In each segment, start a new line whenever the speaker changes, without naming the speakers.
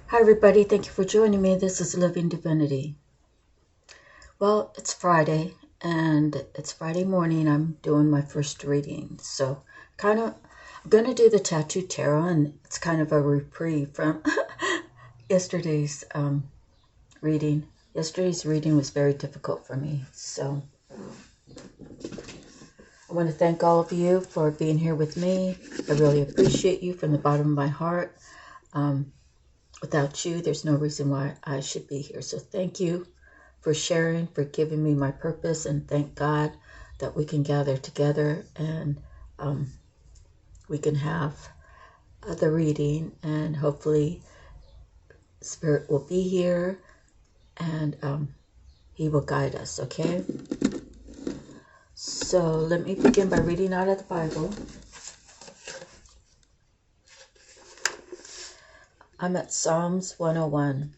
Hi everybody, thank you for joining me. This is Living Divinity. Well, it's Friday and it's Friday morning. I'm doing my first reading. So I'm going to do the Tattoo Tarot, and it's kind of a reprieve from yesterday's reading. Yesterday's reading was very difficult for me. So I want to thank all of you for being here with me. I really appreciate you from the bottom of my heart. Without you, there's no reason why I should be here. So thank you for sharing, for giving me my purpose, and thank God that we can gather together and we can have the reading, and hopefully Spirit will be here and He will guide us, okay? So let me begin by reading out of the Bible. I'm at Psalms 101.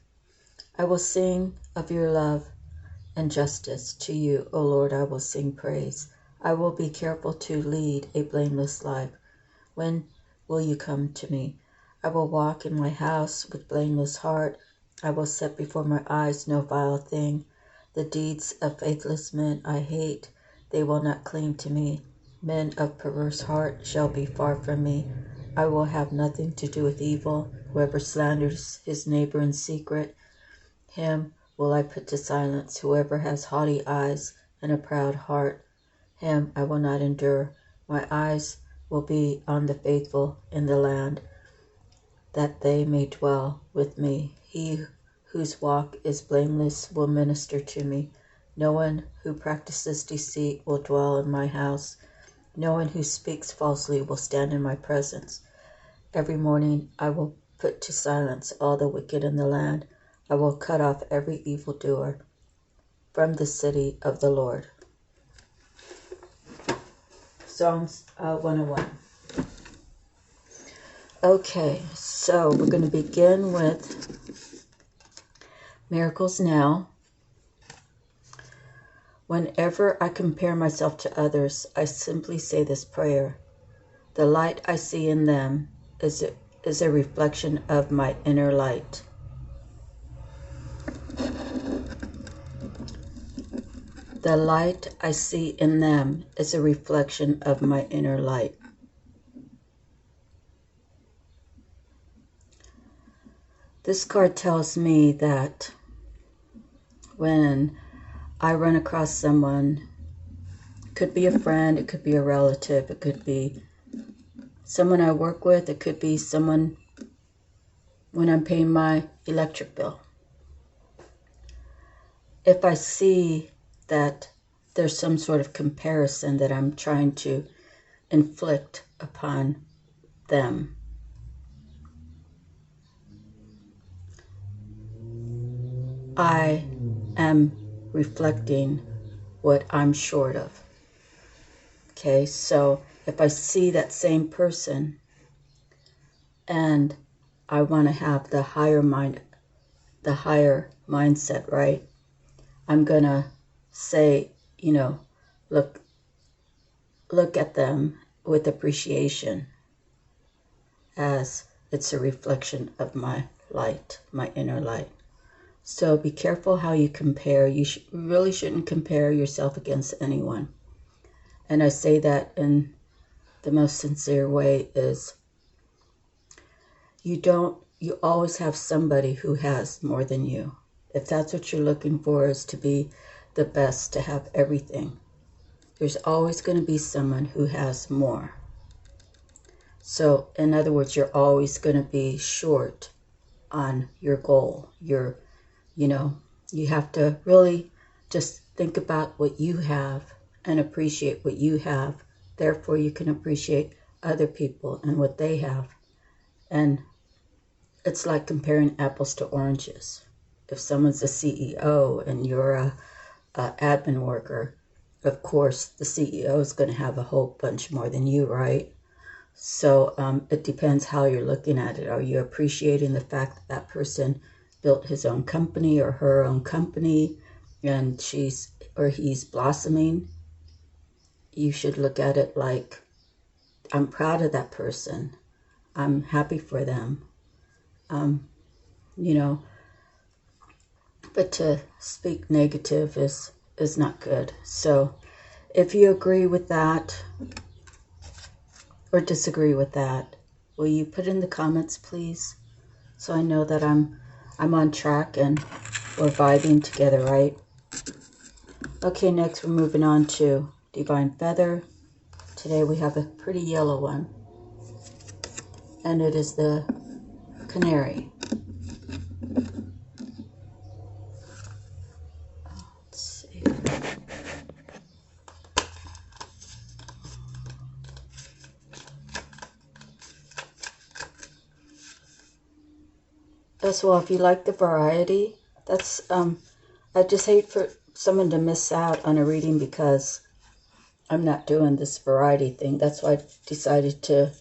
I will sing of your love and justice. To you, O Lord, I will sing praise. I will be careful to lead a blameless life. When will you come to me? I will walk in my house with blameless heart. I will set before my eyes no vile thing. The deeds of faithless men I hate. They will not cling to me. Men of perverse heart shall be far from me. I will have nothing to do with evil. Whoever slanders his neighbor in secret, him will I put to silence. Whoever has haughty eyes and a proud heart, him I will not endure. My eyes will be on the faithful in the land, that they may dwell with me. He whose walk is blameless will minister to me. No one who practices deceit will dwell in my house. No one who speaks falsely will stand in my presence. Every morning I will put to silence all the wicked in the land. I will cut off every evildoer from the city of the Lord. Psalms 101. Okay, so we're going to begin with Miracles Now. Whenever I compare myself to others, I simply say this prayer. The light I see in them is a reflection of my inner light. The light I see in them is a reflection of my inner light. This card tells me that when I run across someone, it could be a friend, it could be a relative, it could be someone I work with, it could be someone when I'm paying my electric bill. If I see that there's some sort of comparison that I'm trying to inflict upon them, I am reflecting what I'm short of. Okay, so if I see that same person and I want to have the higher mindset, right? I'm gonna say, look at them with appreciation, as it's a reflection of my light, my inner light. So be careful how you compare. You really shouldn't compare yourself against anyone. And I say that in the most sincere way is you always have somebody who has more than you. If that's what you're looking for, is to be the best, to have everything, there's always going to be someone who has more. So in other words, you're always going to be short on your goal. You have to really just think about what you have and appreciate what you have. Therefore, you can appreciate other people and what they have. And it's like comparing apples to oranges. If someone's a CEO and you're a admin worker, of course, the CEO is going to have a whole bunch more than you, right? So it depends how you're looking at it. Are you appreciating the fact that that person built his own company or her own company and he's blossoming? You should look at it like, I'm proud of that person. I'm happy for them. you know, but to speak negative is not good. So if you agree with that or disagree with that, will you put in the comments, please? So I know that I'm on track and we're vibing together, right? Okay, next we're moving on to Divine Feather. Today we have a pretty yellow one, and it is the canary. Let's see. As well, if you like the variety, that's I just hate for someone to miss out on a reading because I'm not doing this variety thing. That's why I decided to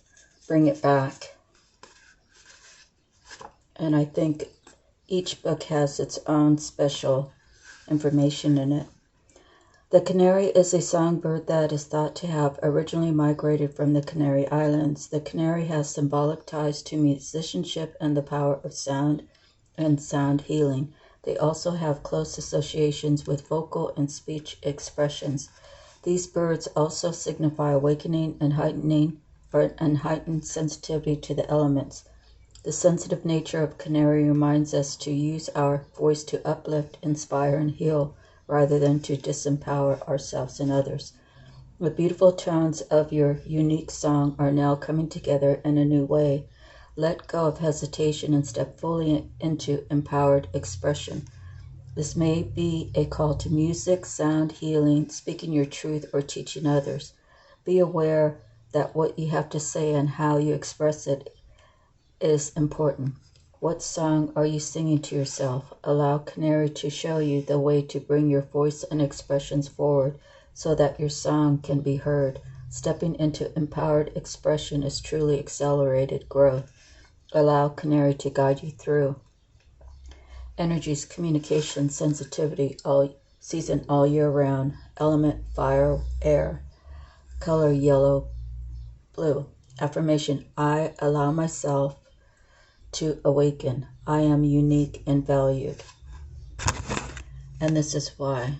bring it back. And I think each book has its own special information in it. The canary is a songbird that is thought to have originally migrated from the Canary Islands. The canary has symbolic ties to musicianship and the power of sound and sound healing. They also have close associations with vocal and speech expressions. These birds also signify awakening and heightened sensitivity to the elements. The sensitive nature of canary reminds us to use our voice to uplift, inspire, and heal, rather than to disempower ourselves and others. The beautiful tones of your unique song are now coming together in a new way. Let go of hesitation and step fully into empowered expression. This may be a call to music, sound, healing, speaking your truth, or teaching others. Be aware that what you have to say and how you express it is important. What song are you singing to yourself? Allow Canary to show you the way to bring your voice and expressions forward so that your song can be heard. Stepping into empowered expression is truly accelerated growth. Allow Canary to guide you through. Energies, communication, sensitivity, all season, all year round. Element, fire, air. Color, yellow, blue. Affirmation, I allow myself to awaken. I am unique and valued. And this is why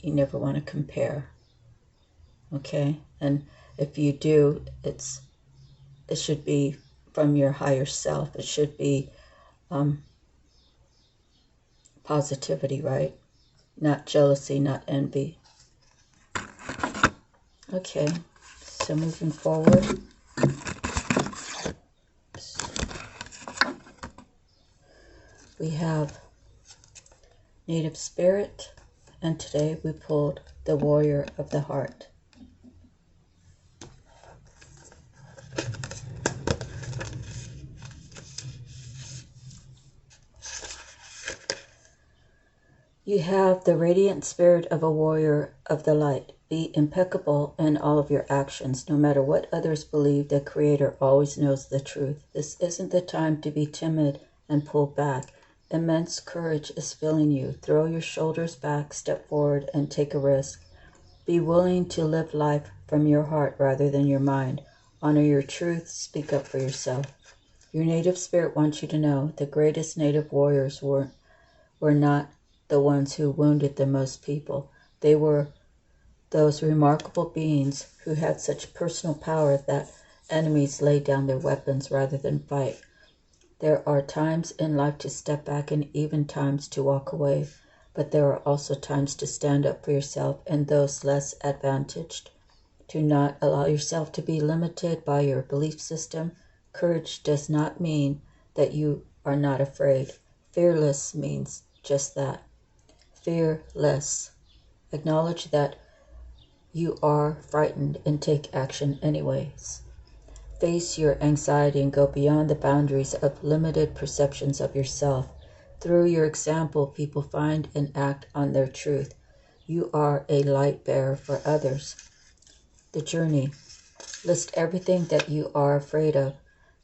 you never want to compare. Okay? And if you do, it should be from your higher self. It should be positivity, right? Not jealousy, not envy. Okay, so moving forward. We have Native Spirit, and today we pulled the Warrior of the Heart. You have the radiant spirit of a warrior of the light. Be impeccable in all of your actions. No matter what others believe, the Creator always knows the truth. This isn't the time to be timid and pull back. Immense courage is filling you. Throw your shoulders back, step forward, and take a risk. Be willing to live life from your heart rather than your mind. Honor your truth. Speak up for yourself. Your native spirit wants you to know the greatest native warriors were not the ones who wounded the most people. They were those remarkable beings who had such personal power that enemies laid down their weapons rather than fight. There are times in life to step back and even times to walk away, but there are also times to stand up for yourself and those less advantaged. Do not allow yourself to be limited by your belief system. Courage does not mean that you are not afraid. Fearless means just that. Fearless. Acknowledge that you are frightened and take action anyways. Face your anxiety and go beyond the boundaries of limited perceptions of yourself. Through your example, people find and act on their truth. You are a light bearer for others. The journey. List everything that you are afraid of.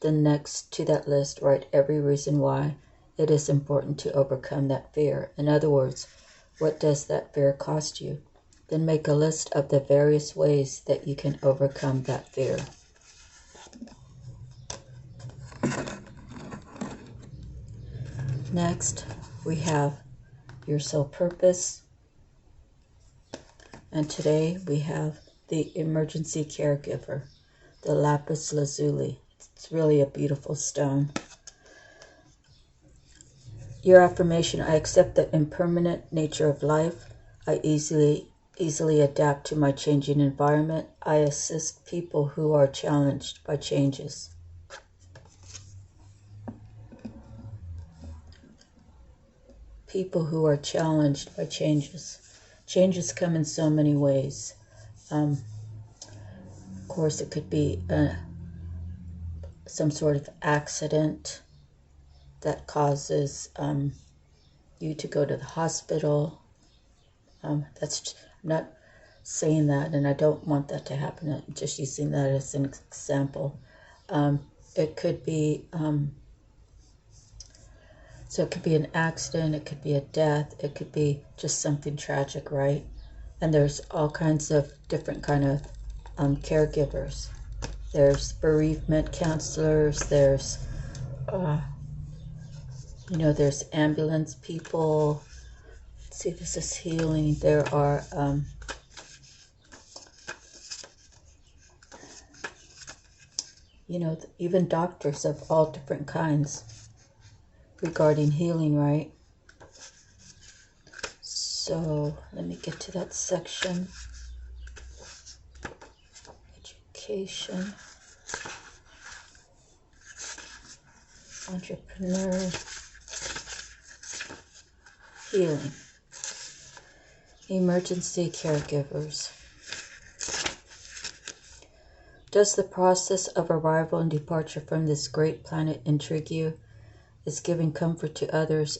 Then next to that list, write every reason why it is important to overcome that fear. In other words, what does that fear cost you? Then make a list of the various ways that you can overcome that fear. Next, we have your soul purpose. And today we have the emergency caregiver, the lapis lazuli. It's really a beautiful stone. Your affirmation: I accept the impermanent nature of life. I easily adapt to my changing environment. I assist people who are challenged by changes. People who are challenged by changes. Changes come in so many ways. Of course, it could be some sort of accident that causes you to go to the hospital. I'm not saying that, and I don't want that to happen. I'm just using that as an example. It could be so it could be an accident, it could be a death, it could be just something tragic, right? And there's all kinds of different kind of caregivers. There's bereavement counselors. There's there's ambulance people. Let's see, this is healing. There are even doctors of all different kinds regarding healing, right? So let me get to that section. Education, entrepreneur, healing, emergency caregivers. Does the process of arrival and departure from this great planet intrigue you? Is giving comfort to others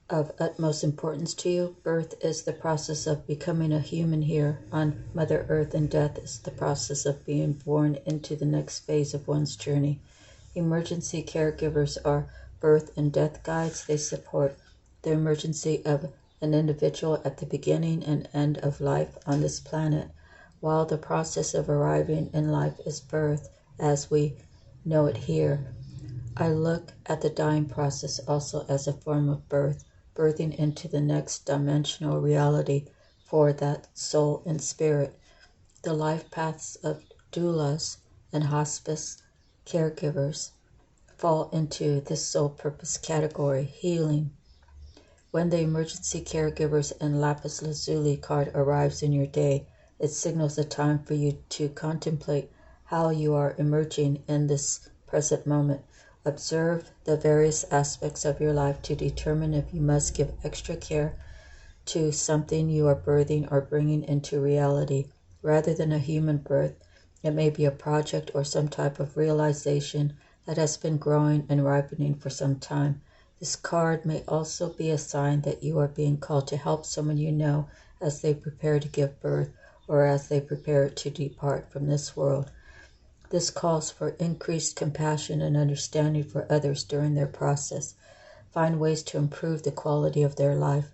of utmost importance to you? Birth is the process of becoming a human here on Mother Earth, and death is the process of being born into the next phase of one's journey. Emergency caregivers are birth and death guides. They support the emergency of an individual at the beginning and end of life on this planet, while the process of arriving in life is birth as we know it here. I look at the dying process also as a form of birth, birthing into the next dimensional reality for that soul and spirit. The life paths of doulas and hospice caregivers fall into this soul purpose category, healing. When the emergency caregivers and lapis lazuli card arrives in your day, it signals a time for you to contemplate how you are emerging in this present moment. Observe the various aspects of your life to determine if you must give extra care to something you are birthing or bringing into reality. Rather than a human birth, it may be a project or some type of realization that has been growing and ripening for some time. This card may also be a sign that you are being called to help someone you know as they prepare to give birth or as they prepare to depart from this world. This calls for increased compassion and understanding for others during their process. Find ways to improve the quality of their life.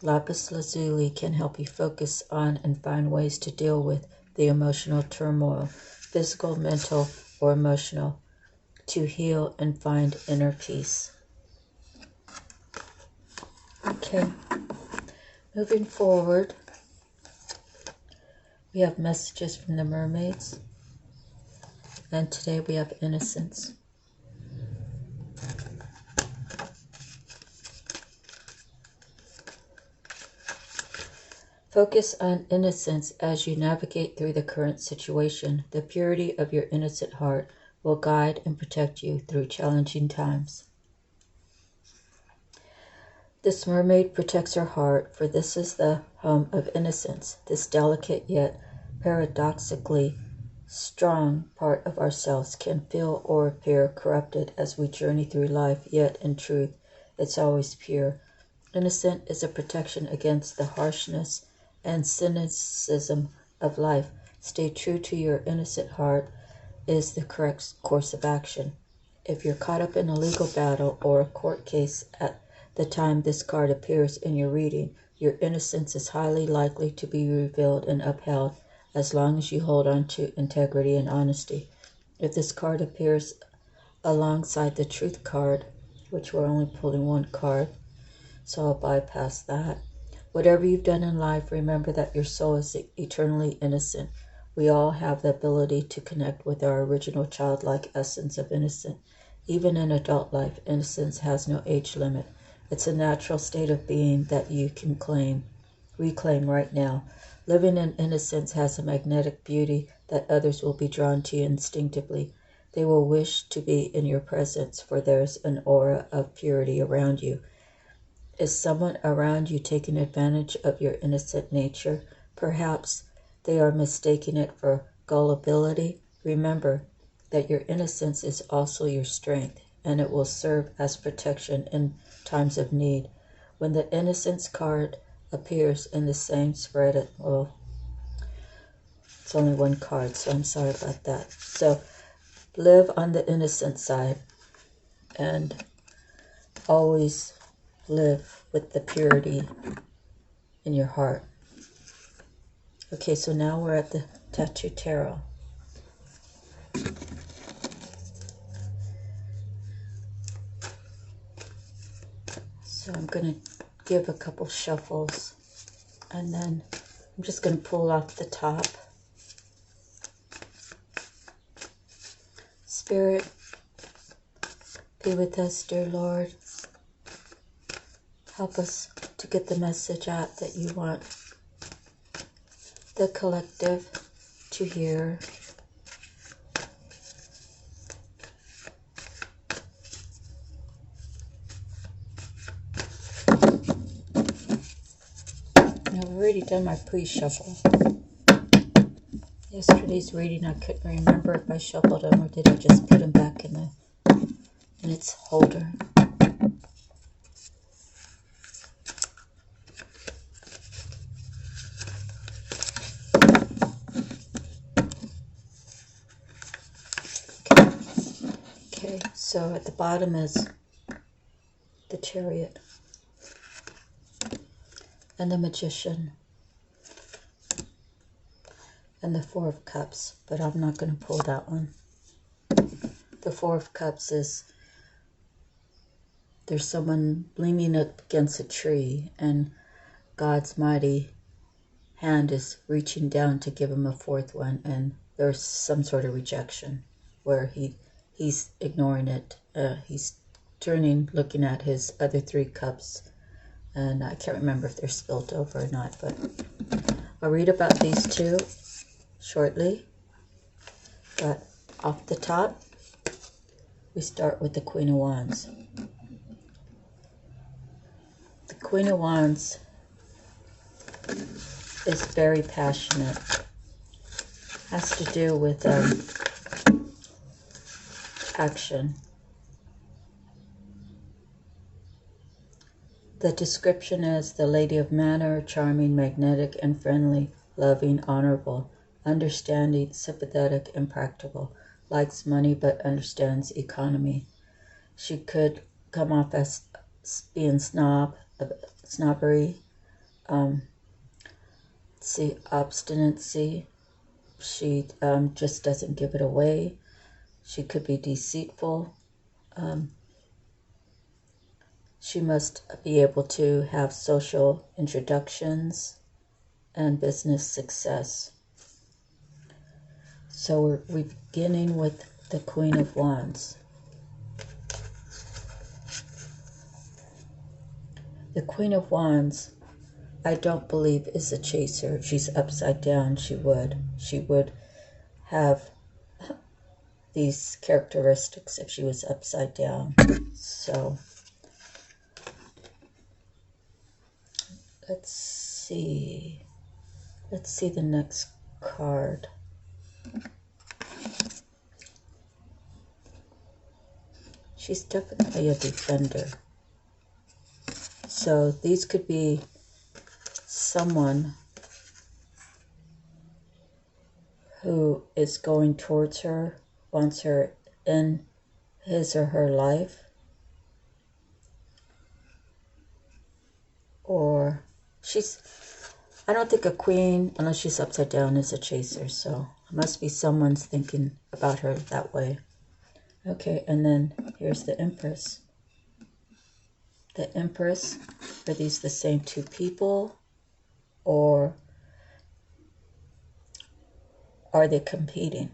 Lapis lazuli can help you focus on and find ways to deal with the emotional turmoil, physical, mental, or emotional, to heal and find inner peace. Okay, moving forward, we have messages from the mermaids. And today we have innocence. Focus on innocence as you navigate through the current situation. The purity of your innocent heart will guide and protect you through challenging times. This mermaid protects her heart, for this is the home of innocence, this delicate yet paradoxically strong part of ourselves can feel or appear corrupted as we journey through life, yet in truth, it's always pure. Innocent is a protection against the harshness and cynicism of life. Stay true to your innocent heart is the correct course of action. If you're caught up in a legal battle or a court case at the time this card appears in your reading, your innocence is highly likely to be revealed and upheld as long as you hold on to integrity and honesty. If this card appears alongside the truth card, which we're only pulling one card, so I'll bypass that. Whatever you've done in life, remember that your soul is eternally innocent. We all have the ability to connect with our original childlike essence of innocence. Even in adult life, innocence has no age limit. It's a natural state of being that you can reclaim right now. Living in innocence has a magnetic beauty that others will be drawn to you instinctively. They will wish to be in your presence, for there's an aura of purity around you. Is someone around you taking advantage of your innocent nature? Perhaps they are mistaking it for gullibility. Remember that your innocence is also your strength, and it will serve as protection in times of need. When the innocence card appears in the same spread, well, it's only one card, so I'm sorry about that. So live on the innocent side and always live with the purity in your heart. Okay, so now we're at the Tattoo Tarot. So I'm going to give a couple shuffles, and then I'm just going to pull off the top. Spirit, be with us, dear Lord. Help us to get the message out that you want the collective to hear. Now, I've already done my pre-shuffle. Yesterday's reading, I couldn't remember if I shuffled them or did I just put them back in its holder. Okay, so at the bottom is the Chariot and the Magician and the Four of Cups, but I'm not going to pull that one. The Four of Cups is there's someone leaning up against a tree, and God's mighty hand is reaching down to give him a fourth one, and there's some sort of rejection where he's ignoring it. He's turning, looking at his other 3 cups, and I can't remember if they're spilt over or not, but I'll read about these 2 shortly. But off the top, we start with the Queen of Wands. The Queen of Wands is very passionate. Has to do with action. The description is the lady of manner, charming, magnetic, and friendly, loving, honorable, understanding, sympathetic, and practical, likes money but understands economy. She could come off as being snobbery, obstinacy. She just doesn't give it away. She could be deceitful. She must be able to have social introductions and business success. So we're beginning with the Queen of Wands. The Queen of Wands, I don't believe is a chaser. She's upside down. She would have these characteristics if she was upside down. So let's see the next card. She's definitely a defender. So these could be someone who is going towards her, wants her in his or her life, or I don't think a queen, unless she's upside down, is a chaser, so it must be someone's thinking about her that way. Okay, and then here's the Empress. the Empress, are these the same two people, or are they competing?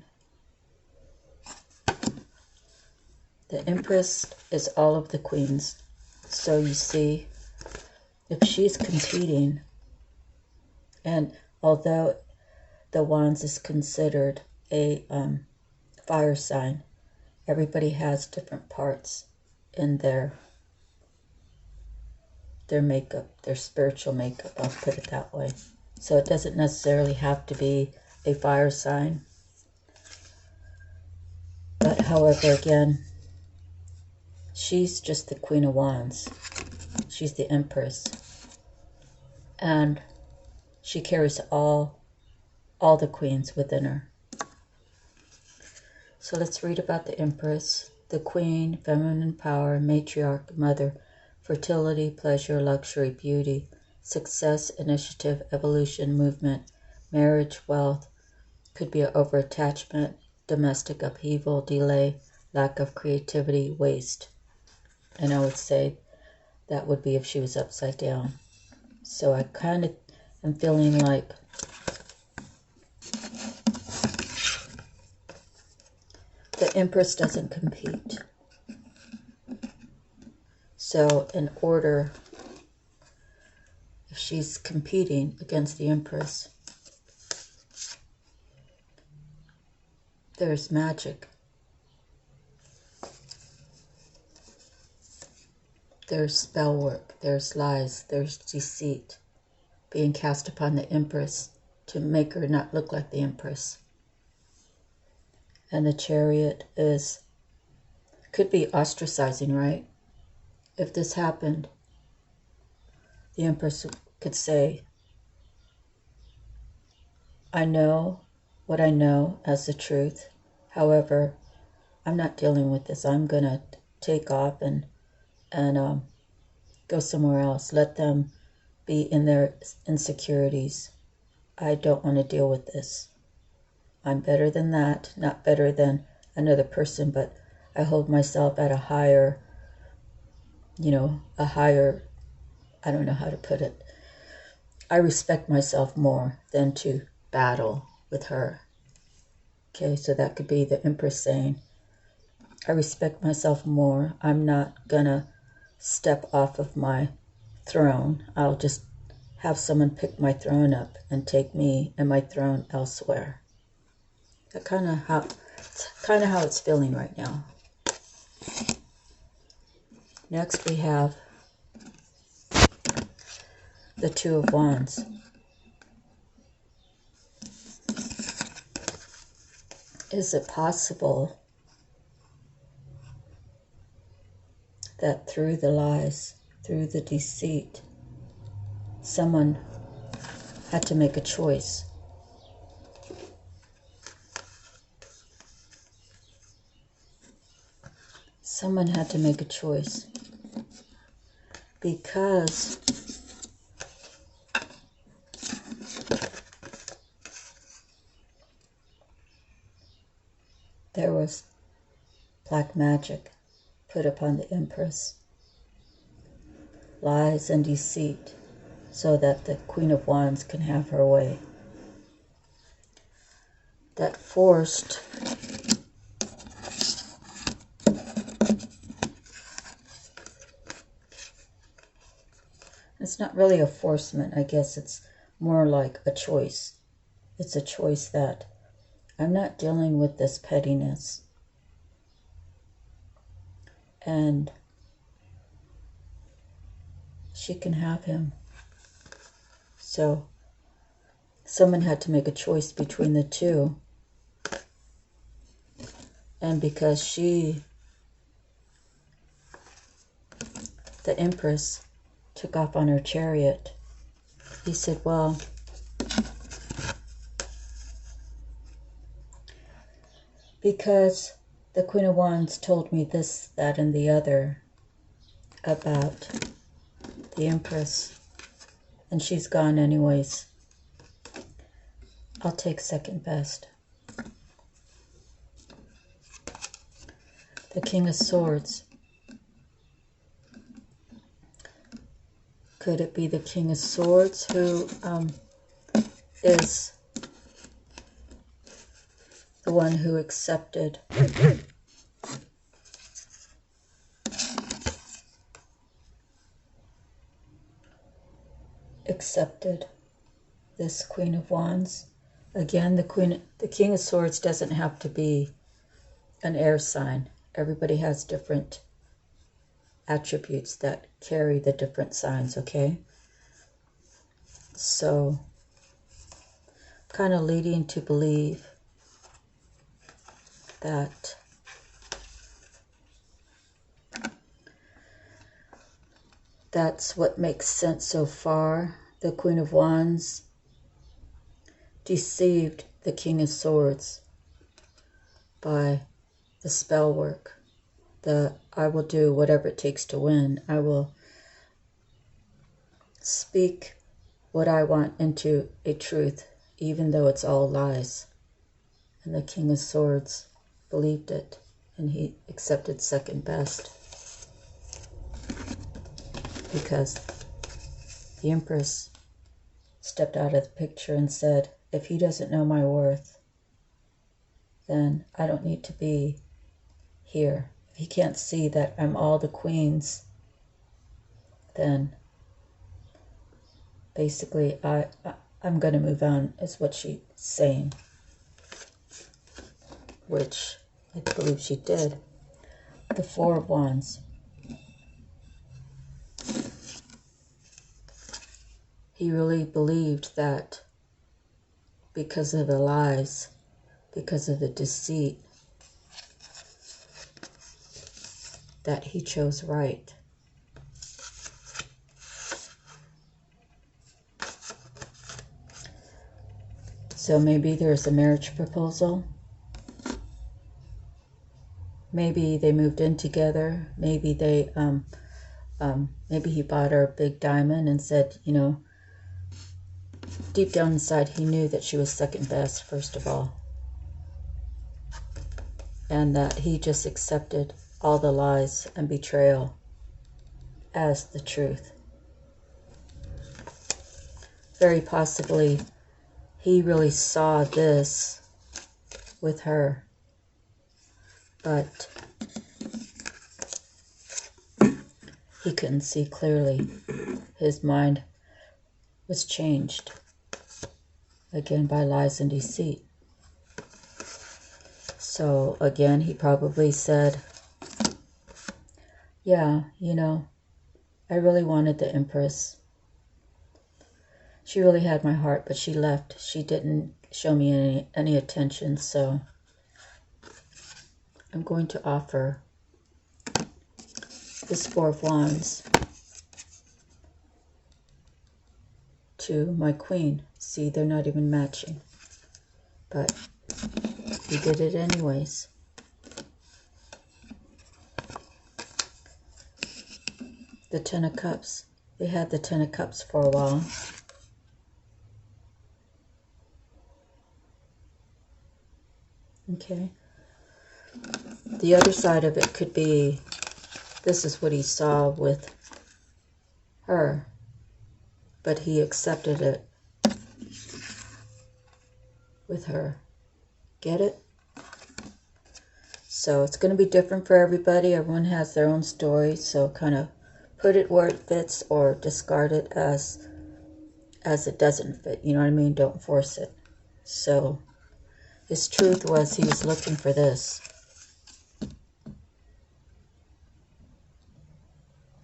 The Empress is all of the queens. So you see, if she's competing, and although the Wands is considered a fire sign, everybody has different parts in their makeup, their spiritual makeup, I'll put it that way. So it doesn't necessarily have to be a fire sign. But however, again, she's just the Queen of Wands. She's the Empress. And she carries all the queens within her. So let's read about the Empress. The Queen, feminine power, matriarch, mother, fertility, pleasure, luxury, beauty, success, initiative, evolution, movement, marriage, wealth, could be over-attachment, domestic upheaval, delay, lack of creativity, waste. And I would say that would be if she was upside down. So I kind of am feeling like the Empress doesn't compete. So in order, if she's competing against the Empress, there's magic. There's spell work, there's lies, there's deceit being cast upon the Empress to make her not look like the Empress. And the Chariot could be ostracizing, right? If this happened, the Empress could say, I know what I know as the truth. However, I'm not dealing with this. I'm going to take off and go somewhere else. Let them be in their insecurities. I don't want to deal with this. I'm better than that, not better than another person, but I hold myself at a higher, I don't know how to put it. I respect myself more than to battle with her. Okay, so that could be the Empress saying, I respect myself more. I'm not gonna step off of my throne. I'll just have someone pick my throne up and take me and my throne elsewhere. That's kind of how it's feeling right now. Next we have the Two of Wands. Is it possible that through the lies, through the deceit, someone had to make a choice? Someone had to make a choice because there was black magic put upon the Empress, lies and deceit, so that the Queen of Wands can have her way. That forced it's not really a forcement, I guess it's more like a choice. It's a choice that I'm not dealing with this pettiness. And she can have him. So someone had to make a choice between the two. And because the Empress, took off on her chariot, he said, well, because the Queen of Wands told me this, that, and the other about the Empress, and she's gone anyways, I'll take second best. The King of Swords. Could it be the King of Swords who is the one who accepted this Queen of Wands? Again, the King of Swords doesn't have to be an air sign. Everybody has different attributes that carry the different signs, okay? So, kind of leading to believe that that's what makes sense so far. The Queen of Wands deceived the King of Swords by the spell work. I will do whatever it takes to win. I will speak what I want into a truth, even though it's all lies. And the King of Swords believed it, and he accepted second best. Because the Empress stepped out of the picture and said, if he doesn't know my worth, then I don't need to be here. If he can't see that I'm all the queens, then basically I'm going to move on, is what she's saying. Which I believe she did. The Four of Wands. He really believed that because of the lies, because of the deceit, that he chose right. So maybe there's a marriage proposal. Maybe they moved in together. Maybe they, maybe he bought her a big diamond and said, you know, deep down inside he knew that she was second best, first of all. And that he just accepted all the lies and betrayal as the truth. Very possibly he really saw this with her, but he couldn't see clearly. His mind was changed, again, by lies and deceit. So, again, he probably said, yeah, you know, I really wanted the Empress. She really had my heart, but she left. She didn't show me any attention, so I'm going to offer this Four of Wands to my queen. See, they're not even matching, but he did it anyways. The Ten of Cups. They had the Ten of Cups for a while. Okay. The other side of it could be, this is what he saw with her, but he accepted it with her. Get it? So it's going to be different for everybody. Everyone has their own story, so kind of put it where it fits or discard it as it doesn't fit. You know what I mean? Don't force it. So his truth was he was looking for this.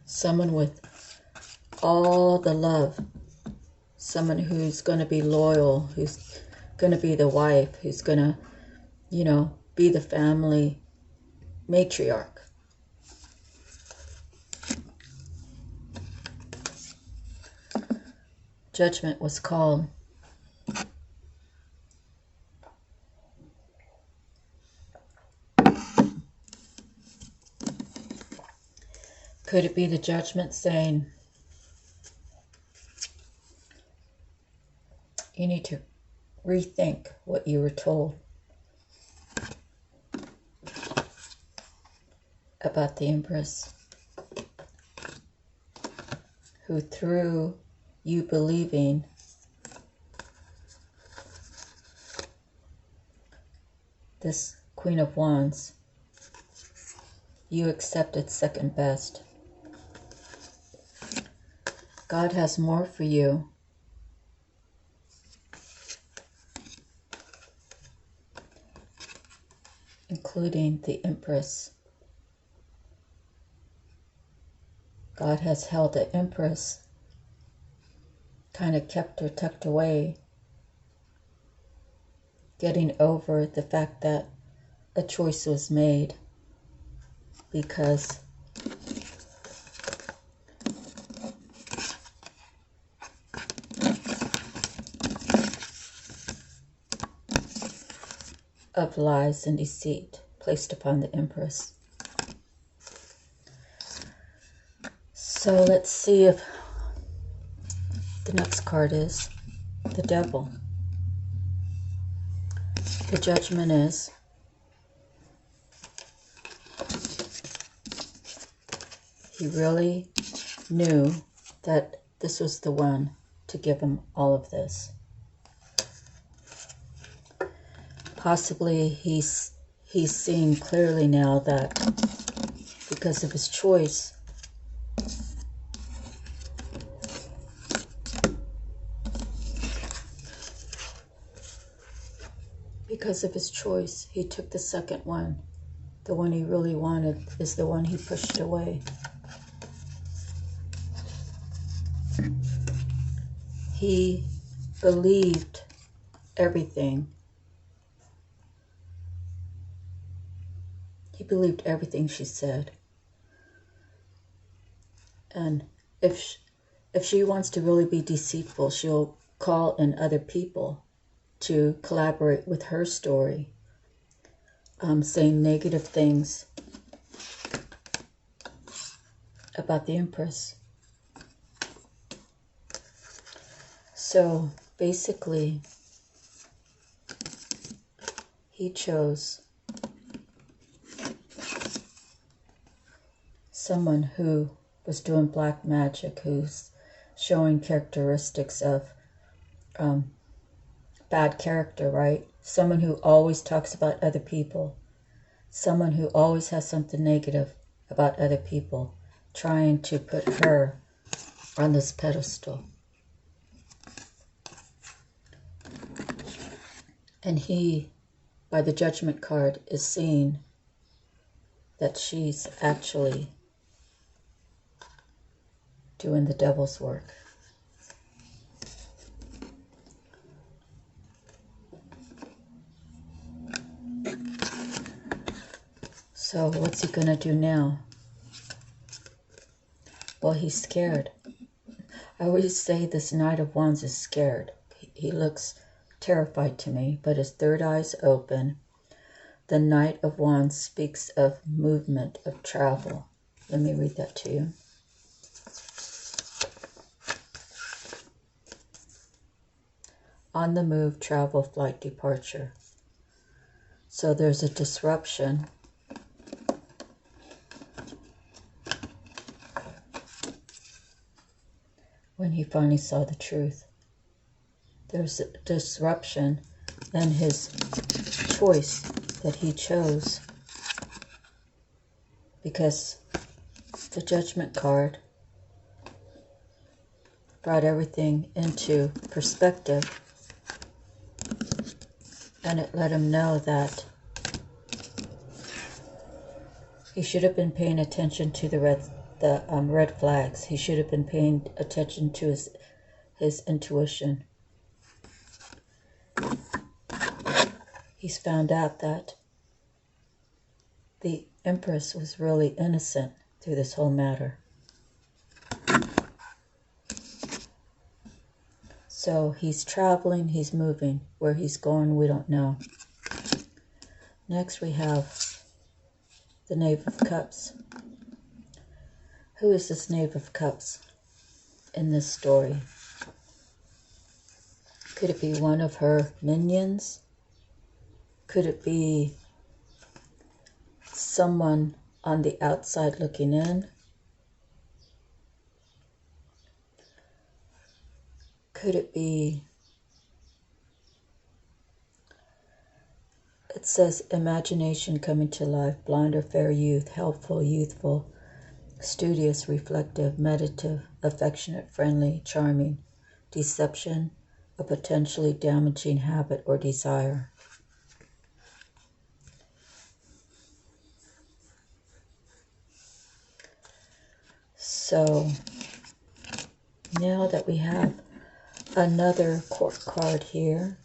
Someone with all the love. Someone who's going to be loyal, who's going to be the wife, who's going to, you know, be the family matriarch. Judgment was called. Could it be the judgment saying, you need to rethink what you were told about the Empress? who through you believing this Queen of Wands, you accepted second best. God has more for you. Including the Empress. God has held the Empress, kind of kept her tucked away, getting over the fact that a choice was made because of lies and deceit placed upon the Empress. So let's see if the next card is the Devil. The Judgment is he really knew that this was the one to give him all of this. Possibly he's seeing clearly now that because of his choice, he took the second one. The one he really wanted is the one he pushed away. He believed everything. He believed everything she said. And if she wants to really be deceitful, she'll call in other people to collaborate with her story, saying negative things about the Empress. So basically, he chose someone who was doing black magic, who's showing characteristics of bad character, right? Someone who always talks about other people. Someone who always has something negative about other people, trying to put her on this pedestal. And he, by the Judgment card, is seeing that she's actually doing the devil's work. So what's he gonna do now? Well, he's scared. I always say this Knight of Wands is scared. He looks terrified to me, but his third eye's open. The Knight of Wands speaks of movement, of travel. Let me read that to you. On the move, travel, flight, departure. So there's a disruption. When he finally saw the truth. There's a disruption in his choice that he chose. Because the Judgment card brought everything into perspective. And it let him know that he should have been paying attention to the red flags. He should have been paying attention to his intuition. He's found out that the Empress was really innocent through this whole matter. So he's traveling, he's moving. Where he's going, we don't know. Next we have the Knave of Cups. Who is this Knave of Cups in this story? Could it be one of her minions? Could it be someone on the outside looking in? Could it be, it says imagination coming to life, blonde or fair youth, helpful, youthful, studious, reflective, meditative, affectionate, friendly, charming, deception, a potentially damaging habit or desire. So now that we have another court card here,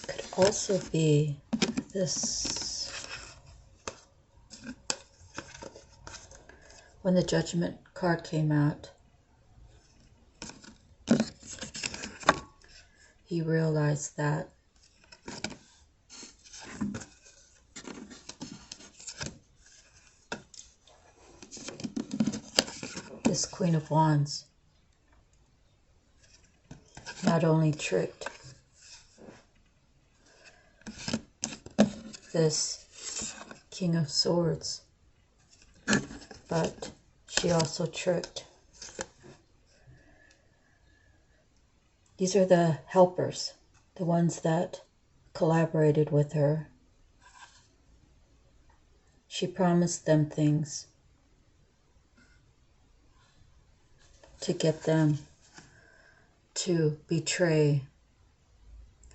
could also be this. When the Judgment card came out, he realized that this Queen of Wands not only tricked this King of Swords, but she also tricked. These are the helpers, the ones that collaborated with her. She promised them things to get them to betray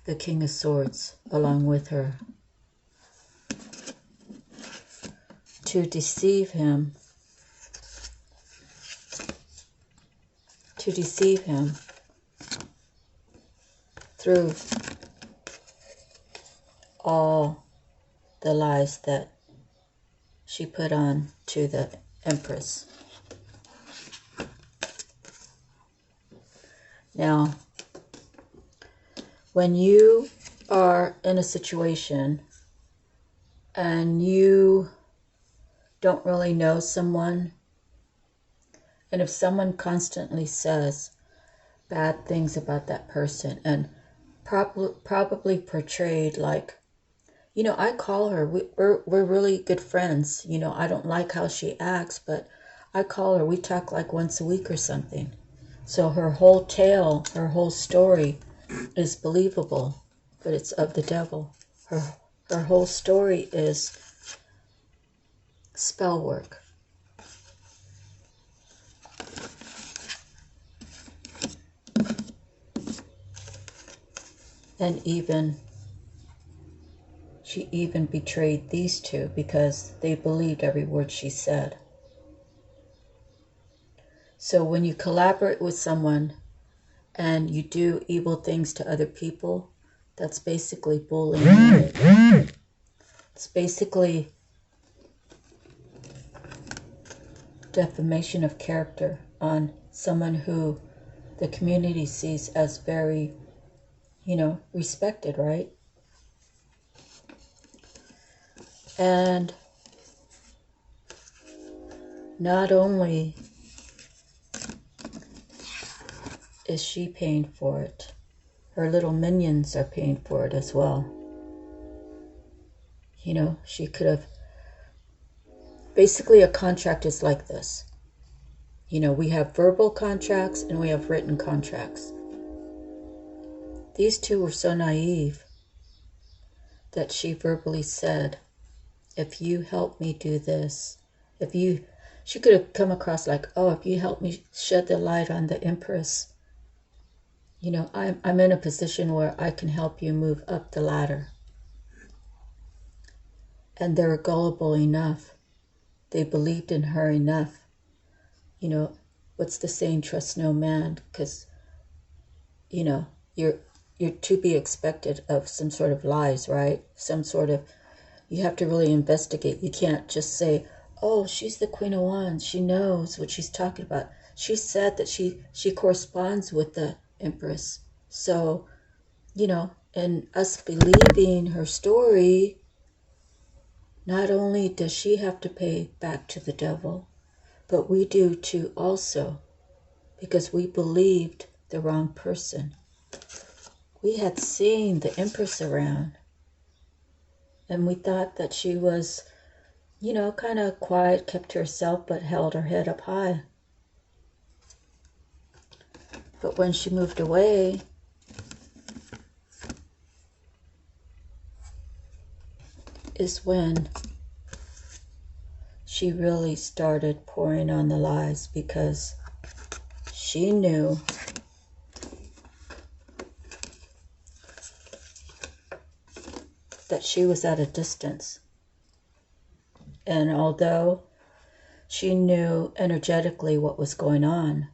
the King of Swords along with her, to deceive him, through all the lies that she put on to the Empress. Now, when you are in a situation and you don't really know someone, and if someone constantly says bad things about that person and probably portrayed like, you know, I call her, we're really good friends, you know, I don't like how she acts, but I call her, we talk like once a week or something. So her whole tale, her whole story is believable, but it's of the devil. Her whole story is spell work. And she even betrayed these two because they believed every word she said. So when you collaborate with someone and you do evil things to other people, that's basically bullying. It's basically defamation of character on someone who the community sees as very, you know, respected, right? And not only is she paying for it, her little minions are paying for it as well. You know, she could have, basically a contract is like this. You know, we have verbal contracts and we have written contracts. These two were so naive that she verbally said, if you help me do this, she could have come across like, oh, if you help me shed the light on the Empress, you know, I'm in a position where I can help you move up the ladder. And they're gullible enough. They believed in her enough. You know, what's the saying, trust no man, because, you know, you're to be expected of some sort of lies, right? Some sort of, you have to really investigate. You can't just say, oh, she's the Queen of Wands. She knows what she's talking about. She said that she corresponds with the Empress. So, you know, and us believing her story, not only does she have to pay back to the devil, but we do too also, because we believed the wrong person. We had seen the Empress around. And we thought that she was, kind of quiet, kept to herself, but held her head up high. But when she moved away, is when she really started pouring on the lies, because she knew that she was at a distance. And although she knew energetically what was going on,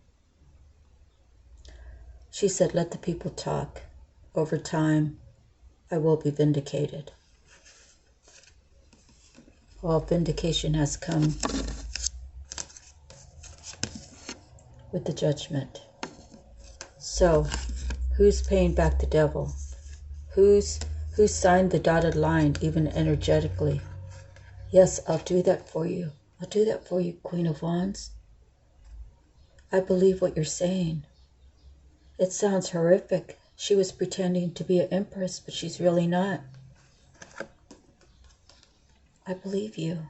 she said, let the people talk. Over time, I will be vindicated. Well, vindication has come with the judgment. So, who's paying back the devil? Who signed the dotted line, even energetically? Yes, I'll do that for you. I'll do that for you, Queen of Wands. I believe what you're saying. It sounds horrific. She was pretending to be an empress, but she's really not. I believe you.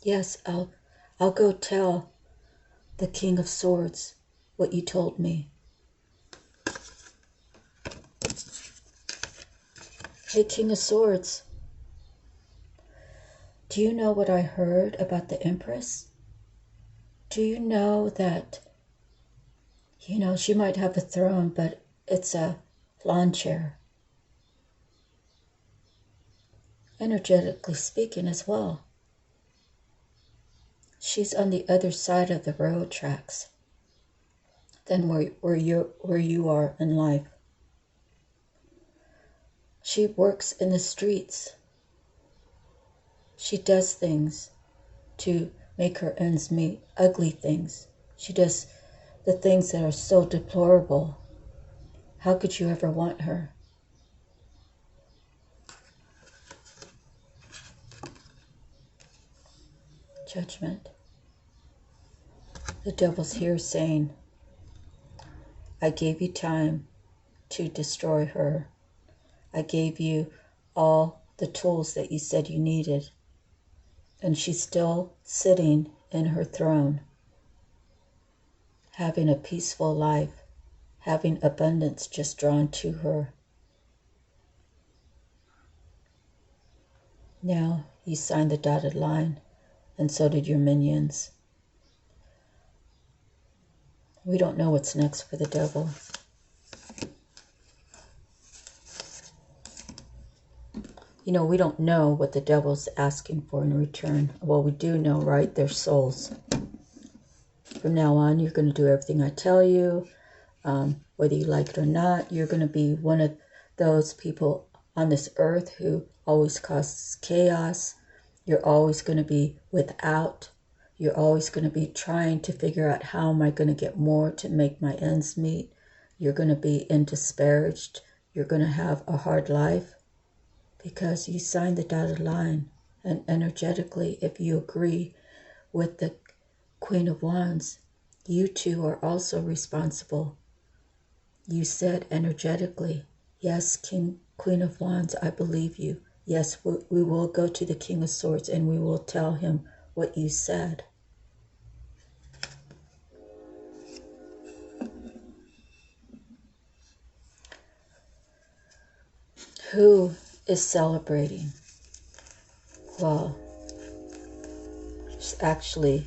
Yes, I'll go tell the King of Swords what you told me. Hey, King of Swords, do you know what I heard about the Empress? Do you know that, she might have a throne, but it's a lawn chair? Energetically speaking as well. She's on the other side of the road tracks than where you are in life. She works in the streets. She does things to make her ends meet, ugly things. She does the things that are so deplorable. How could you ever want her? Judgment. The devil's here saying, I gave you time to destroy her. I gave you all the tools that you said you needed. And she's still sitting in her throne, having a peaceful life, having abundance just drawn to her. Now you signed the dotted line, and so did your minions. We don't know what's next for the devil. We don't know what the devil's asking for in return. Well, we do know, right? Their souls. From now on, you're going to do everything I tell you. Whether you like it or not, you're going to be one of those people on this earth who always causes chaos. You're always going to be without. You're always going to be trying to figure out, how am I going to get more to make my ends meet? You're going to be disparaged. You're going to have a hard life because you signed the dotted line. And energetically, if you agree with the Queen of Wands, you too are also responsible. You said energetically, yes, Queen of Wands, I believe you. Yes, we will go to the King of Swords and we will tell him what you said. Who is celebrating? Well, it's actually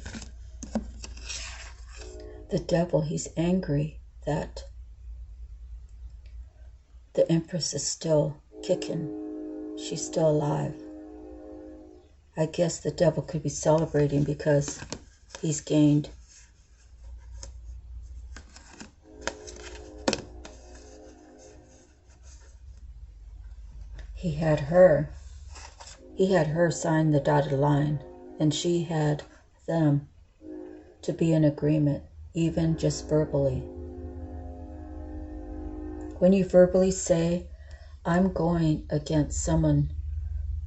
the devil. He's angry that the Empress is still kicking. She's still alive. I guess the devil could be celebrating because he's gained he had her sign the dotted line, and she had them to be in agreement, even just verbally. When you verbally say, I'm going against someone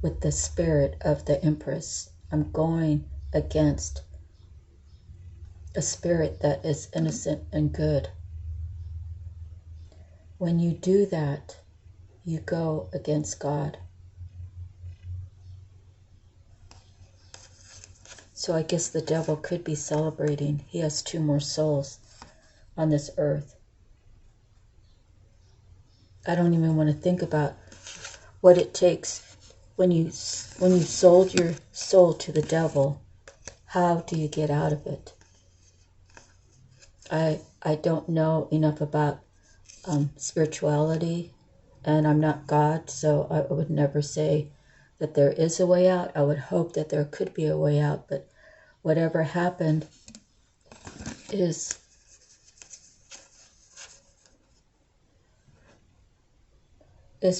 with the spirit of the Empress, I'm going against a spirit that is innocent and good. When you do that, you go against God. So I guess the devil could be celebrating. He has 2 more souls on this earth. I don't even want to think about what it takes when you sold your soul to the devil. How do you get out of it? I don't know enough about spirituality, and I'm not God, so I would never say that there is a way out. I would hope that there could be a way out, but whatever happened is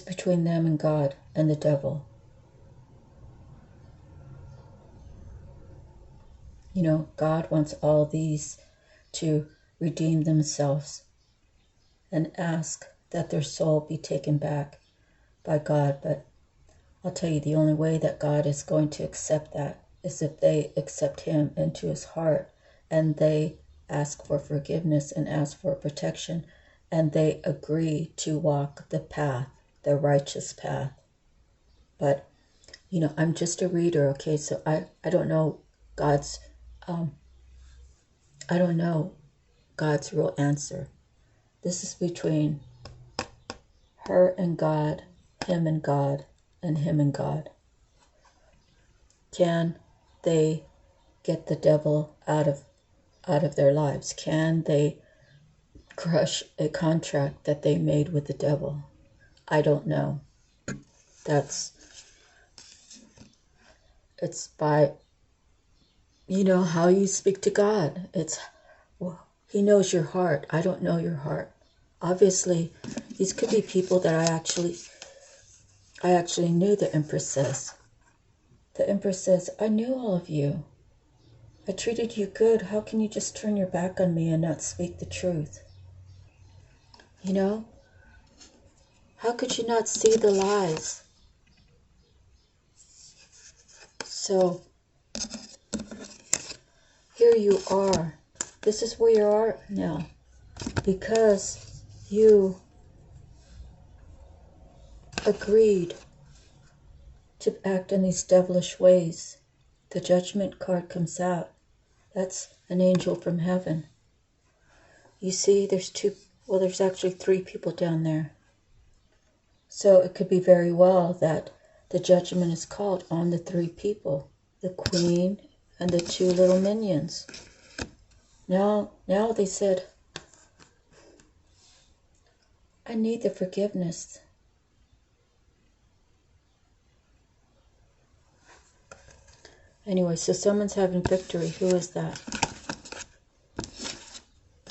between them and God and the devil. You know, God wants all these to redeem themselves and ask that their soul be taken back by God. But I'll tell you, the only way that God is going to accept that is if they accept Him into His heart, and they ask for forgiveness and ask for protection, and they agree to walk the path, the righteous path. But, you know, I'm just a reader, okay? So I don't know God's, I don't know God's real answer. This is between her and God, him and God, and him and God. Can they get the devil out of their lives? Can they crush a contract that they made with the devil? I don't know. It's by, you know, how you speak to God. Well, He knows your heart. I don't know your heart. Obviously, these could be people that I actually knew. The Empress says. The Empress says, I knew all of you. I treated you good. How can you just turn your back on me and not speak the truth? You know? How could you not see the lies? So, here you are. This is where you are now. Because you agreed to act in these devilish ways. The judgment card comes out. That's an angel from heaven. You see, there's actually 3 people down there. So it could be very well that the judgment is called on the 3 people, the queen and the 2 little minions. Now they said, I need the forgiveness. Anyway, so someone's having victory. Who is that?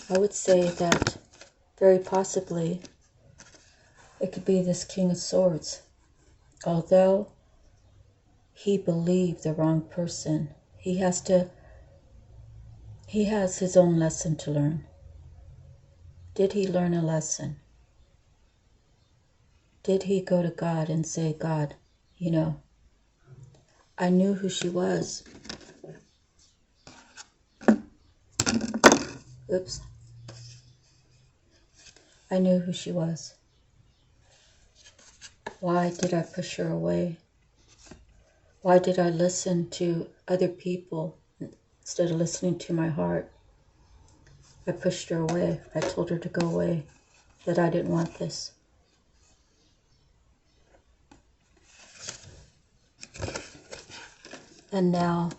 I would say that very possibly it could be this King of Swords. Although he believed the wrong person, he has his own lesson to learn. Did he learn a lesson? Did he go to God and say, God, you know, I knew who she was. Oops. I knew who she was. Why did I push her away? Why did I listen to other people instead of listening to my heart? I pushed her away. I told her to go away, that I didn't want this. And now,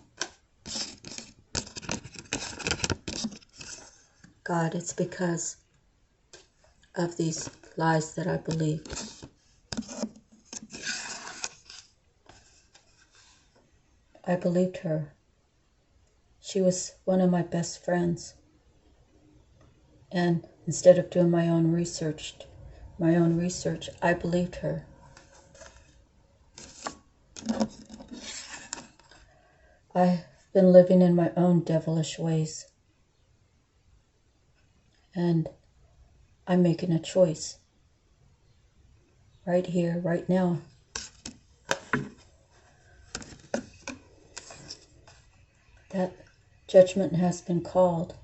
God, it's because of these lies that I believed. I believed her. She was one of my best friends. And instead of doing my own research, I believed her. I've been living in my own devilish ways. And I'm making a choice. Right here, right now. That judgment has been called.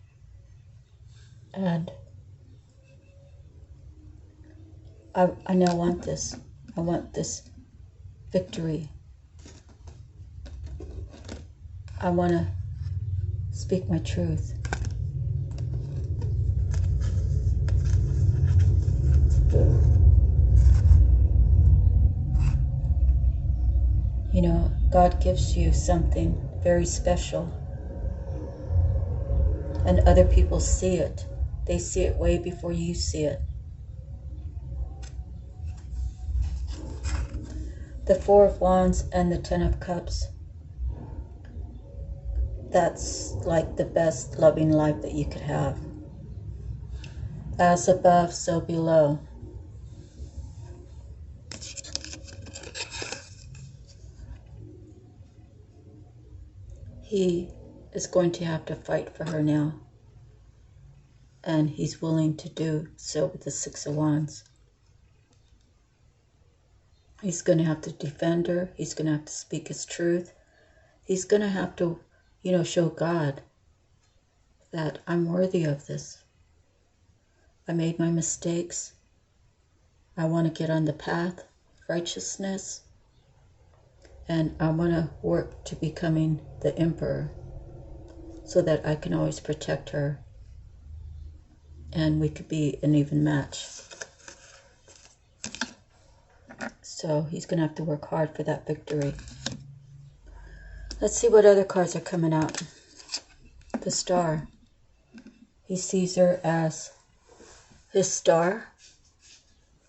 And I now want this. I want this victory. I want to speak my truth. You know, God gives you something very special, and other people see it. They see it way before you see it. The Four of Wands and the Ten of Cups. That's like the best loving life that you could have. As above, so below. He is going to have to fight for her now. And he's willing to do so with the Six of Wands. He's going to have to defend her. He's going to have to speak his truth. He's going to have to, you know, show God that I'm worthy of this. I made my mistakes. I want to get on the path of righteousness. And I want to work to becoming the emperor so that I can always protect her. And we could be an even match. So he's going to have to work hard for that victory. Let's see what other cards are coming out. The Star. He sees her as his star.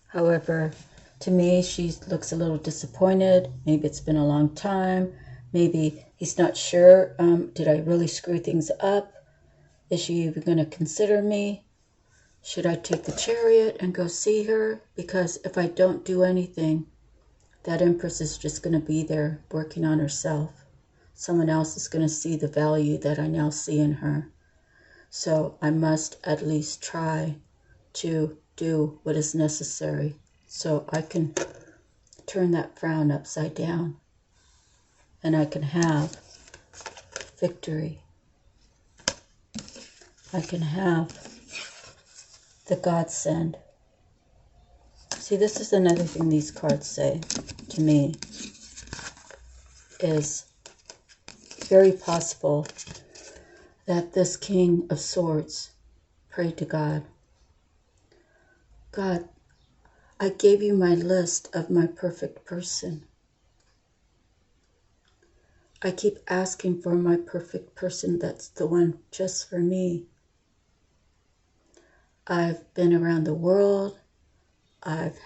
However, to me, she looks a little disappointed. Maybe it's been a long time. Maybe he's not sure. Did I really screw things up? Is she even going to consider me? Should I take the Chariot and go see her? Because if I don't do anything, that Empress is just going to be there working on herself. Someone else is going to see the value that I now see in her. So I must at least try to do what is necessary so I can turn that frown upside down and I can have victory. I can have the godsend. See, this is another thing these cards say to me, is very possible that this King of Swords prayed to God. God, I gave you my list of my perfect person. I keep asking for my perfect person that's the one just for me. I've been around the world. I've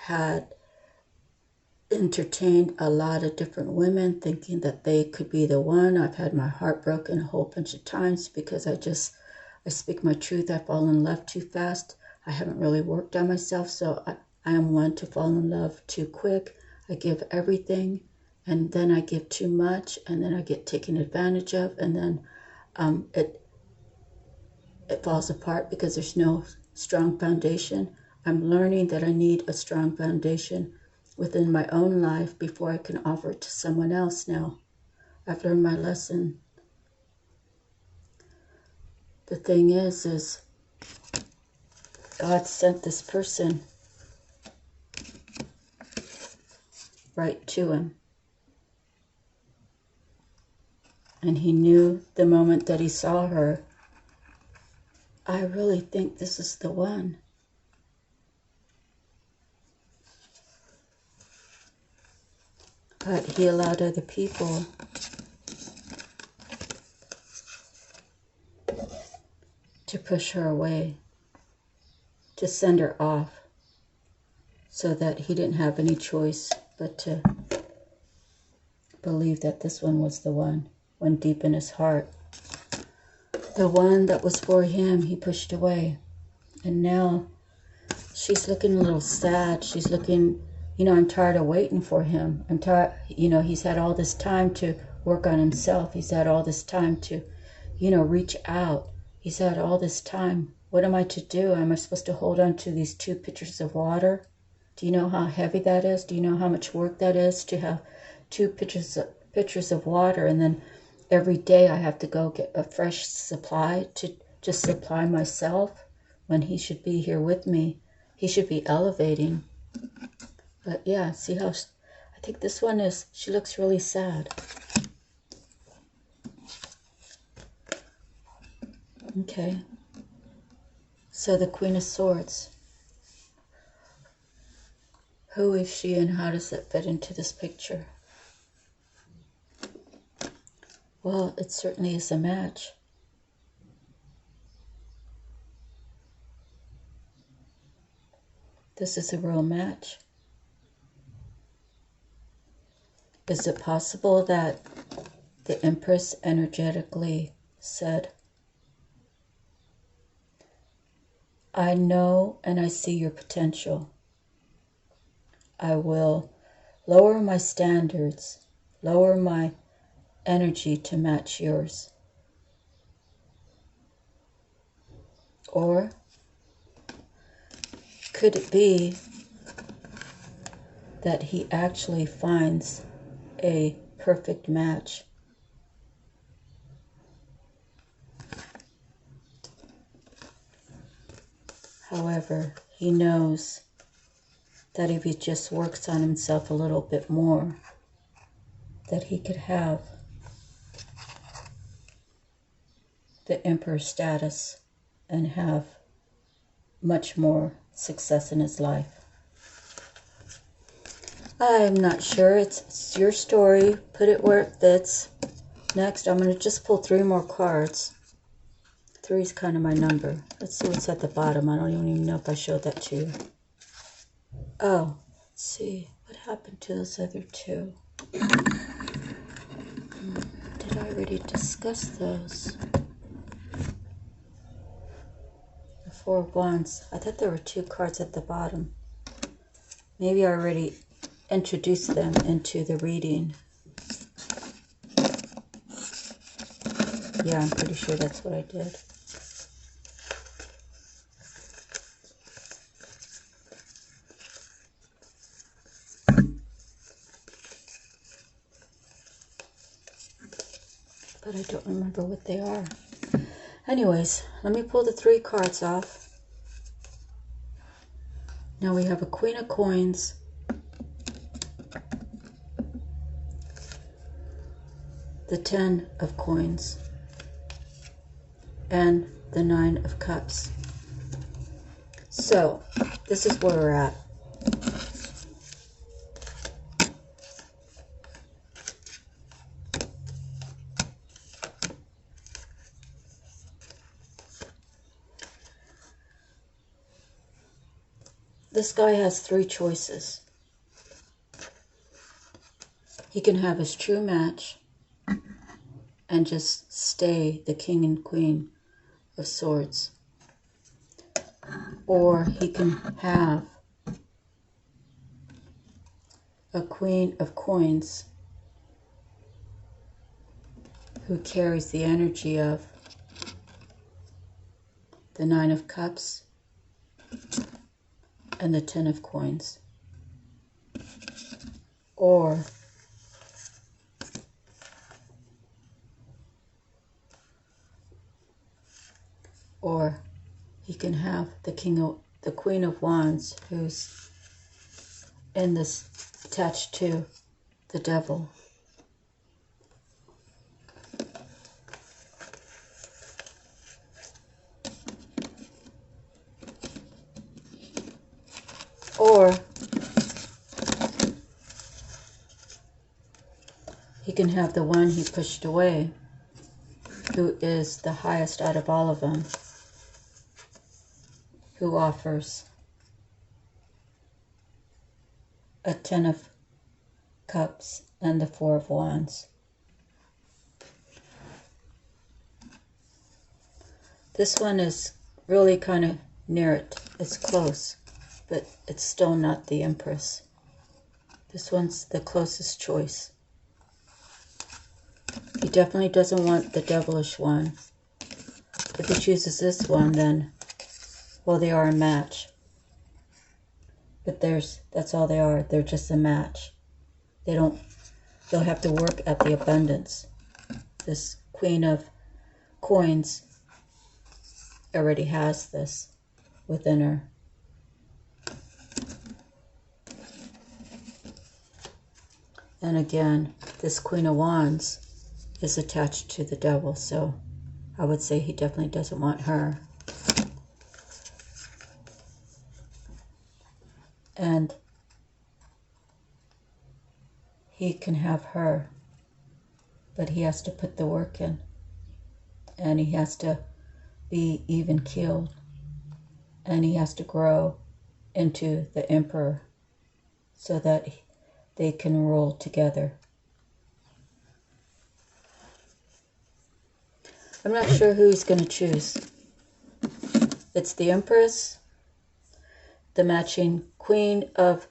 entertained a lot of different women thinking that they could be the one. I've had my heart broken a whole bunch of times because I speak my truth. I fall in love too fast. I haven't really worked on myself, so I am one to fall in love too quick. I give everything, and then I give too much, and then I get taken advantage of, and then it falls apart because there's no strong foundation. I'm learning that I need a strong foundation within my own life before I can offer it to someone else now. I've learned my lesson. The thing is God sent this person right to him. And he knew the moment that he saw her, I really think this is the one. But he allowed other people to push her away, to send her off, so that he didn't have any choice but to believe that this one was the one, when deep in his heart. The one that was for him, he pushed away. And now she's looking a little sad. She's looking, you know, I'm tired of waiting for him. I'm tired, you know, he's had all this time to work on himself. He's had all this time to, you know, reach out. He's had all this time. What am I to do? Am I supposed to hold on to these 2 pitchers of water? Do you know how heavy that is? Do you know how much work that is to have 2 pitchers of water, and then every day I have to go get a fresh supply to just supply myself when he should be here with me? He should be elevating. But yeah, see how, I think this one is, she looks really sad. Okay. So the Queen of Swords. Who is she and how does that fit into this picture? Well, it certainly is a match. This is a real match. Is it possible that the Empress energetically said, I know and I see your potential. I will lower my standards, lower my energy to match yours. Or could it be that he actually finds a perfect match? However, he knows that if he just works on himself a little bit more, that he could have the Emperor status and have much more success in his life. I'm not sure. It's your story. Put it where it fits. Next, I'm going to just pull 3 more cards. 3 is kind of my number. Let's see what's at the bottom. I don't even know if I showed that to you. Oh, let's see. What happened to those other 2? Did I already discuss those? The 4 of Wands. I thought there were 2 cards at the bottom. Maybe I already introduced them into the reading. Yeah, I'm pretty sure that's what I did. But I don't remember what they are. Anyways, let me pull the 3 cards off. Now we have a Queen of Coins, the 10 of Coins, and the 9 of Cups. So, this is where we're at. This guy has 3 choices. He can have his true match and just stay the King and Queen of Swords. Or he can have a Queen of Coins who carries the energy of the 9 of Cups and the 10 of Coins. Or he can have the Queen of Wands who's in this attached to the Devil. Or he can have the one he pushed away, who is the highest out of all of them, who offers a 10 of Cups and the 4 of Wands. This one is really kind of near it. It's close, but it's still not the Empress. This one's the closest choice. He definitely doesn't want the devilish one. If he chooses this one, then, well, they are a match. But that's all they are. They're just a match. They'll have to work at the abundance. This Queen of Coins already has this within her. And again, this Queen of Wands is attached to the devil, so I would say he definitely doesn't want her. And he can have her, but he has to put the work in, and he has to be even keeled, and he has to grow into the emperor so that they can rule together. I'm not sure who he's going to choose. It's the Empress, the matching Queen of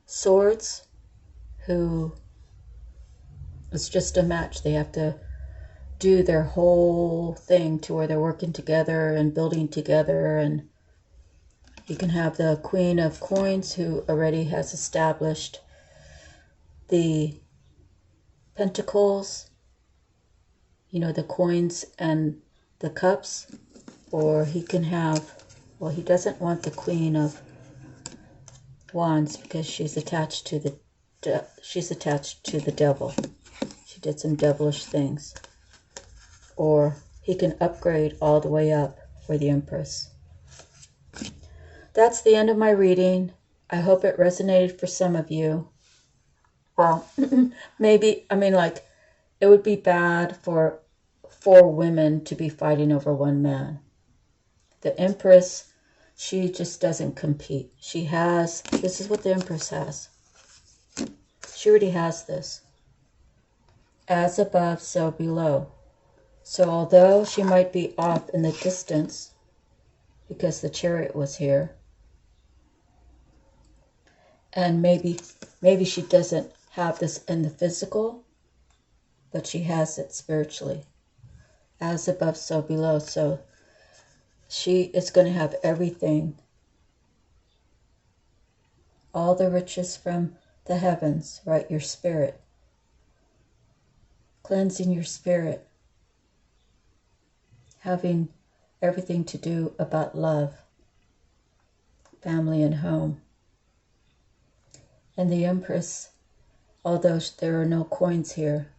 Swords, who is just a match. They have to do their whole thing to where they're working together and building together. And you can have the Queen of Coins, who already has established the Pentacles, you know, the coins and the cups. Or he can have, well, he doesn't want the Queen of Wands because she's attached to the devil. She did some devilish things. Or he can upgrade all the way up for the Empress. That's the end of my reading. I hope it resonated for some of you. Well, maybe, I mean, like, it would be bad for 4 women to be fighting over one man. The Empress, she just doesn't compete. She has, this is what the Empress has. She already has this. As above, so below. So although she might be off in the distance, because the Chariot was here, and maybe she doesn't have this in the physical, but she has it spiritually. As above, so below. So she is going to have everything, all the riches from the heavens, right? Your spirit, cleansing your spirit, having everything to do about love, family, and home. And the Empress, although there are no coins here,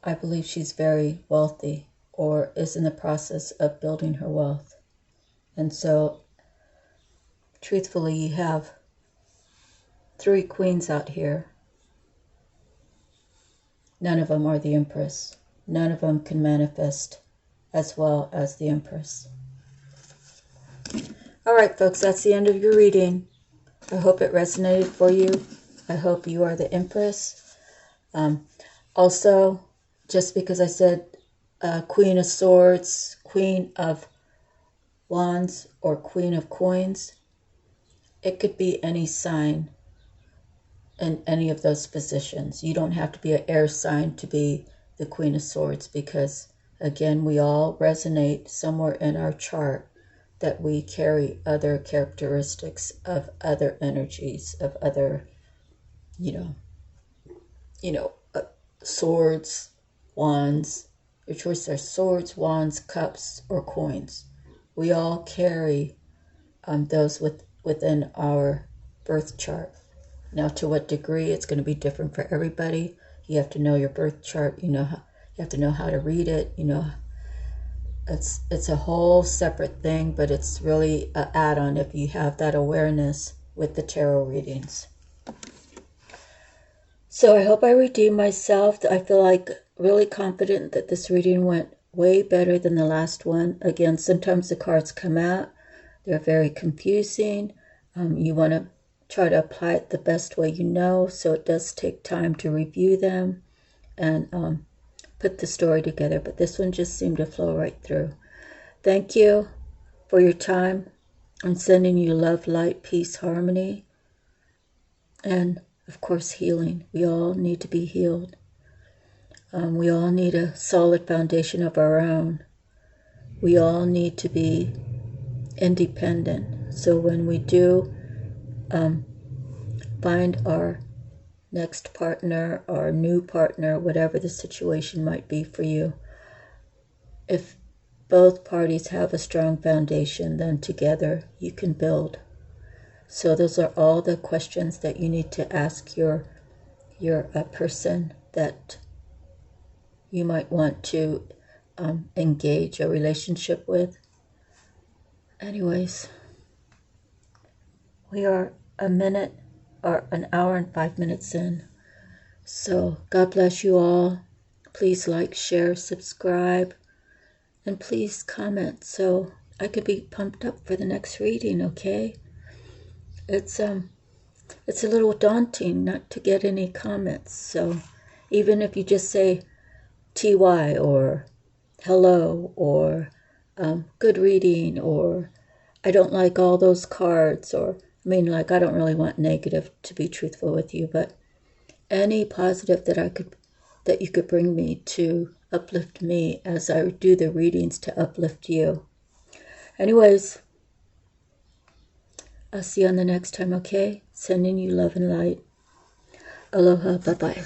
I believe she's very wealthy, or is in the process of building her wealth. And so, truthfully, you have 3 queens out here. None of them are the Empress. None of them can manifest as well as the Empress. All right, folks, that's the end of your reading. I hope it resonated for you. I hope you are the Empress. Also, just because I said Queen of Swords, Queen of Wands, or Queen of Coins, it could be any sign in any of those positions. You don't have to be an air sign to be the Queen of Swords, because, again, we all resonate somewhere in our chart that we carry other characteristics of other energies, of other, swords, wands. Your choices are swords, wands, cups, or coins. We all carry those within our birth chart. Now, to what degree, it's going to be different for everybody. You have to know your birth chart. You have to know how to read it. It's a whole separate thing, but it's really an add-on if you have that awareness with the tarot readings. So I hope I redeemed myself. I feel like really confident that this reading went way better than the last one. Again, sometimes the cards come out. They're very confusing. You want to try to apply it the best way you know, so it does take time to review them and put the story together. But this one just seemed to flow right through. Thank you for your time. I'm sending you love, light, peace, harmony, and of course healing. We all need to be healed. We all need a solid foundation of our own. We all need to be independent. So when we do find our next partner, or new partner, whatever the situation might be for you, if both parties have a strong foundation, then together you can build. So those are all the questions that you need to ask your you're a person that you might want to engage a relationship with. Anyways, we are a minute or an hour and 5 minutes in. So God bless you all. Please like, share, subscribe, and please comment so I could be pumped up for the next reading, okay? It's a little daunting not to get any comments. So even if you just say TY or hello or good reading or I don't like all those cards, or I mean, like, I don't really want negative, to be truthful with you, but any positive that you could bring me to uplift me as I do the readings to uplift you. Anyways, I'll see you on the next time, okay? Sending you love and light. Aloha, bye-bye.